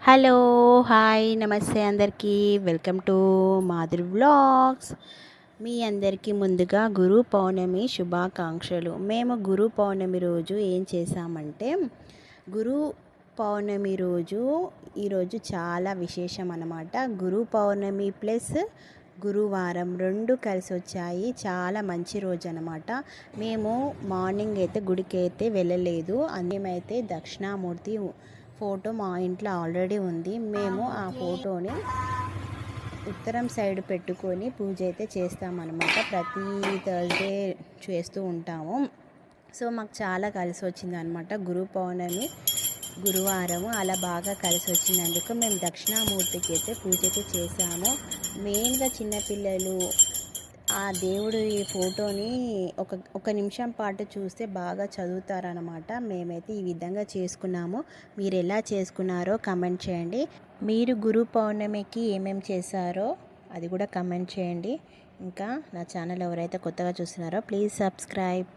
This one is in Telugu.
హలో, హాయ్, నమస్తే అందరికీ. Welcome to Madhuri vlogs. మీ అందరికీ ముందుగా గురు పౌర్ణమి శుభాకాంక్షలు. మేము గురు పౌర్ణమి రోజు ఏం చేసామంటే, గురు పౌర్ణమి రోజు ఈరోజు చాలా విశేషం అన్నమాట. గురు పౌర్ణమి ప్లస్ గురువారం రెండు కలిసి వచ్చాయి. చాలా మంచి రోజు అనమాట. మేము మార్నింగ్ అయితే గుడికి అయితే వెళ్ళలేదు. మేమైతే దక్షిణామూర్తి ఫోటో మా ఇంట్లో ఆల్రెడీ ఉంది. మేము ఆ ఫోటోని ఉత్తరం సైడ్ పెట్టుకొని పూజ అయితే చేస్తామన్నమాట. ప్రతి థర్స్డే చేస్తూ ఉంటాము. సో మాకు చాలా కలిసి వచ్చింది అనమాట. గురు పౌర్ణమి గురువారం అలా బాగా కలిసి వచ్చినందుకు మేము దక్షిణామూర్తికి అయితే పూజ అయితే చేసాము. మెయిన్గా చిన్నపిల్లలు ఆ దేవుడి ఫోటోని ఒక నిమిషం పాటు చూస్తే బాగా చదువుతారనమాట. మేమైతే ఈ విధంగా చేసుకున్నాము. మీరు ఎలా చేసుకున్నారో కమెంట్ చేయండి. మీరు గురు పౌర్ణమికి ఏమేమి చేశారో అది కూడా కమెంట్ చేయండి. ఇంకా నా ఛానల్ ఎవరైతే కొత్తగా చూస్తున్నారో ప్లీజ్ సబ్స్క్రైబ్.